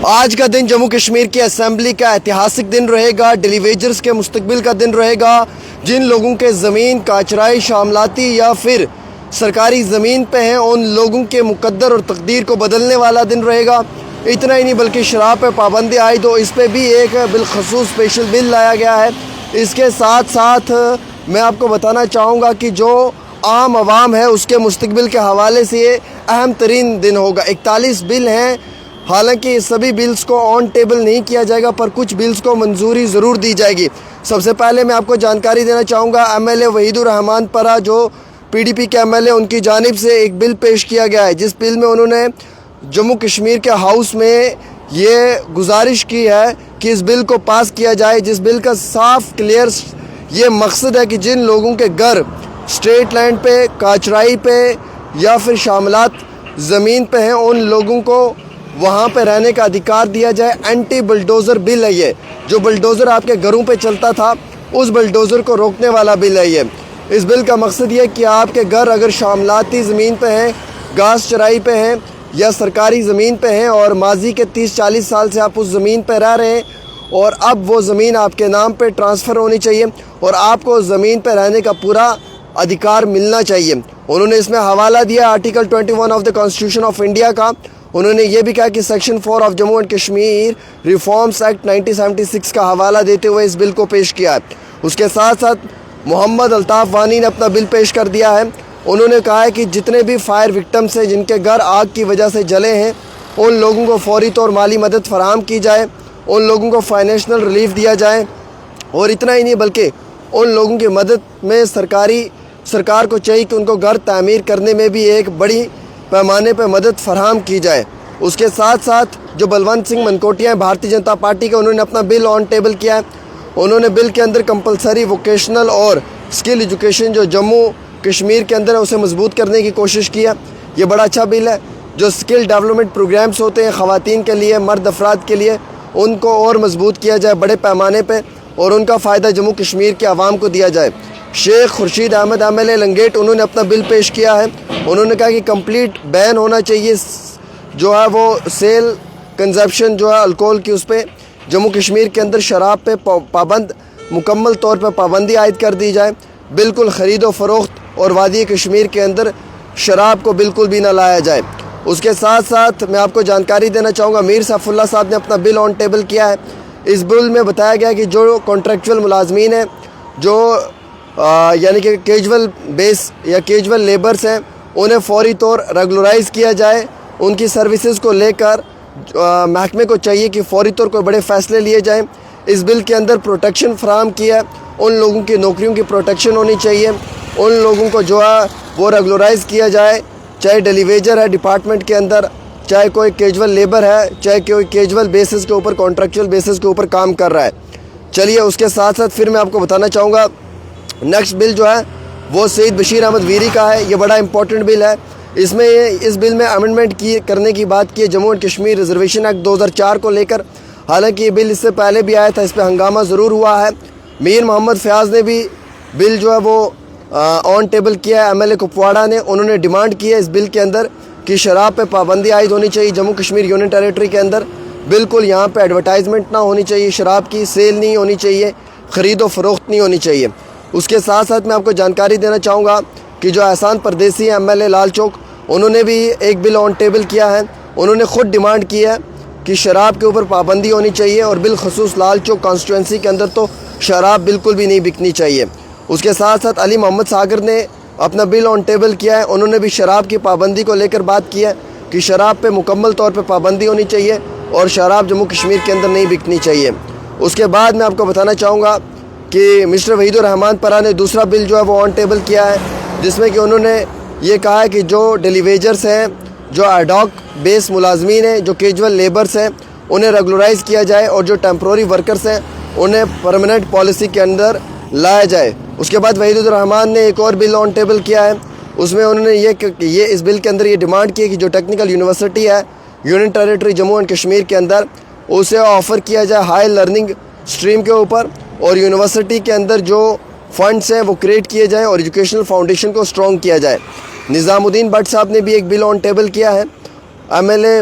آج کا دن جموں کشمیر کی اسمبلی کا ایتہاسک دن رہے گا، ڈیلی ویجرز کے مستقبل کا دن رہے گا، جن لوگوں کے زمین کاچرائی، شاملاتی یا پھر سرکاری زمین پہ ہیں ان لوگوں کے مقدر اور تقدیر کو بدلنے والا دن رہے گا۔ اتنا ہی نہیں بلکہ شراب پہ پابندی عائد ہو، اس پہ بھی ایک بالخصوص اسپیشل بل لایا گیا ہے۔ اس کے ساتھ ساتھ میں آپ کو بتانا چاہوں گا کہ جو عام عوام ہے اس کے مستقبل کے حوالے سے یہ اہم ترین دن ہوگا۔ 41 بل ہیں، حالانکہ سبھی بلز کو آن ٹیبل نہیں کیا جائے گا، پر کچھ بلز کو منظوری ضرور دی جائے گی۔ سب سے پہلے میں آپ کو جانکاری دینا چاہوں گا، ایم ایل اے وحید الرحمان پرہ جو پی ڈی پی کے ایم ایل اے، ان کی جانب سے ایک بل پیش کیا گیا ہے، جس بل میں انہوں نے جموں کشمیر کے ہاؤس میں یہ گزارش کی ہے کہ اس بل کو پاس کیا جائے، جس بل کا صاف کلیئر یہ مقصد ہے کہ جن لوگوں کے گھر اسٹیٹ لینڈ پہ، کاچرائی پہ یا پھر شاملات زمین پہ ہیں ان لوگوں کو وہاں پہ رہنے کا ادھیکار دیا جائے۔ اینٹی بلڈوزر بل ہے یہ، جو بلڈوزر آپ کے گھروں پہ چلتا تھا اس بلڈوزر کو روکنے والا بل ہے یہ۔ اس بل کا مقصد یہ کہ آپ کے گھر اگر شاملاتی زمین پہ ہیں، گھاس چرائی پہ ہیں یا سرکاری زمین پہ ہیں اور ماضی کے 30-40 سال سے آپ اس زمین پہ رہ رہے ہیں اور اب وہ زمین آپ کے نام پہ ٹرانسفر ہونی چاہیے اور آپ کو زمین پہ رہنے کا پورا ادھیکار ملنا چاہیے۔ انہوں نے اس میں حوالہ دیا article 21 of the constitution of India کا۔ انہوں نے یہ بھی کہا کہ section 4 of Jammu and Kashmir reforms act 1976 کا حوالہ دیتے ہوئے اس بل کو پیش کیا ہے۔ اس کے ساتھ ساتھ محمد الطاف وانی نے اپنا بل پیش کر دیا ہے۔ انہوں نے کہا ہے کہ جتنے بھی فائر وکٹمز ہیں جن کے گھر آگ کی وجہ سے جلے ہیں ان لوگوں کو فوری طور مالی مدد فراہم کی جائے، ان لوگوں کو فائنینشنل ریلیف دیا جائے، اور اتنا ہی نہیں بلکہ ان لوگوں کی مدد میں سرکار کو چاہیے کہ ان کو گھر تعمیر کرنے میں بھی ایک بڑی پیمانے پہ مدد فراہم کی جائے۔ اس کے ساتھ ساتھ جو بلونت سنگھ منکوٹیا ہیں بھارتی جنتا پارٹی کے، انہوں نے اپنا بل آن ٹیبل کیا ہے۔ انہوں نے بل کے اندر کمپلسری ووکیشنل اور اسکل ایجوکیشن جو جموں کشمیر کے اندر ہے اسے مضبوط کرنے کی کوشش کی ہے۔ یہ بڑا اچھا بل ہے۔ جو اسکل ڈیولپمنٹ پروگرامز ہوتے ہیں خواتین کے لیے، مرد افراد کے لیے، ان کو اور مضبوط کیا جائے بڑے پیمانے پہ اور ان کا فائدہ جموں کشمیر کے عوام کو دیا جائے۔ Sheikh Khurshid Ahmed M L A Langate, انہوں نے اپنا بل پیش کیا ہے۔ انہوں نے کہا کہ کمپلیٹ بین ہونا چاہیے جو ہے وہ سیل کنزپشن جو ہے الکوہل کی، اس پہ جموں کشمیر کے اندر شراب پہ مکمل طور پہ پابندی عائد کر دی جائے۔ بالکل خرید و فروخت اور وادی کشمیر کے اندر شراب کو بالکل بھی نہ لایا جائے۔ اس کے ساتھ ساتھ میں آپ کو جانکاری دینا چاہوں گا، میر سیف اللہ صاحب نے اپنا بل آن ٹیبل کیا ہے۔ اس بل میں بتایا گیا کہ جو کانٹریکچول ملازمین ہیں، جو یعنی کہ کیجول بیس یا کیجول لیبرز ہیں، انہیں فوری طور ریگولرائز کیا جائے۔ ان کی سروسز کو لے کر محکمے کو چاہیے کہ فوری طور کوئی بڑے فیصلے لیے جائیں۔ اس بل کے اندر پروٹیکشن فراہم کیا ہے، ان لوگوں کی نوکریوں کی پروٹیکشن ہونی چاہیے، ان لوگوں کو جو ہے وہ ریگولرائز کیا جائے، چاہے ڈیلی ویجر ہے ڈپارٹمنٹ کے اندر، چاہے کوئی کیجول لیبر ہے، چاہے کوئی کیجول بیسس کے اوپر، کانٹریکچول بیسس کے اوپر کام کر رہا ہے۔ چلیے اس کے ساتھ ساتھ پھر میں آپ کو بتانا چاہوں گا نیکسٹ بل جو ہے وہ سید بشیر احمد ویری کا ہے۔ یہ بڑا امپورٹنٹ بل ہے۔ اس بل میں امینڈمنٹ کرنے کی بات کی ہے Jammu and Kashmir reservation act 2004 کو لے کر۔ حالانکہ یہ بل اس سے پہلے بھی آیا تھا، اس پہ ہنگامہ ضرور ہوا ہے۔ میر محمد فیاض نے بھی بل جو ہے وہ آن ٹیبل کیا ہے، ایم ایل اے کپواڑہ نے۔ انہوں نے ڈیمانڈ کی ہے اس بل کے اندر کہ شراب پہ پابندی عائد ہونی چاہیے جموں کشمیر یونین ٹیریٹری کے اندر۔ بالکل یہاں پہ ایڈورٹائزمنٹ نہ ہونی چاہیے، شراب کی سیل نہیں ہونی چاہیے، خرید و فروخت نہیں ہونی چاہیے۔ اس کے ساتھ ساتھ میں آپ کو جانکاری دینا چاہوں گا کہ جو احسان پردیسی ہیں ایم ایل اے لال چوک، انہوں نے بھی ایک بل آن ٹیبل کیا ہے۔ انہوں نے خود ڈیمانڈ کی ہے کہ شراب کے اوپر پابندی ہونی چاہیے اور بالخصوص لال چوک کانسٹیٹوئنسی کے اندر تو شراب بالکل بھی نہیں بکنی چاہیے۔ اس کے ساتھ ساتھ علی محمد ساگر نے اپنا بل آن ٹیبل کیا ہے۔ انہوں نے بھی شراب کی پابندی کو لے کر بات کی ہے کہ شراب پہ مکمل طور پہ پابندی ہونی چاہیے اور شراب جموں کشمیر کے اندر نہیں بکنی چاہیے۔ اس کے بعد میں آپ کو بتانا چاہوں گا کہ مسٹر وحید الرحمان پرہ نے دوسرا بل جو ہے وہ آن ٹیبل کیا ہے، جس میں کہ انہوں نے یہ کہا ہے کہ جو ڈیلی ویجرز ہیں، جو ایڈاک بیس ملازمین ہیں، جو کیجول لیبرز ہیں، انہیں ریگولرائز کیا جائے اور جو ٹیمپروری ورکرز ہیں انہیں پرماننٹ پالیسی کے اندر لایا جائے۔ اس کے بعد وحید الرحمان نے ایک اور بل آن ٹیبل کیا ہے۔ اس میں انہوں نے یہ اس بل کے اندر یہ ڈیمانڈ کی ہے کہ جو ٹیکنیکل یونیورسٹی ہے union territory Jammu and Kashmir کے اندر، اسے آفر کیا جائے ہائی لرننگ سٹریم کے اوپر، اور یونیورسٹی کے اندر جو فنڈز ہیں وہ کریٹ کیے جائیں اور ایجوکیشنل فاؤنڈیشن کو سٹرونگ کیا جائے۔ نظام الدین بٹ صاحب نے بھی ایک بل آن ٹیبل کیا ہے۔ MLA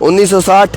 1960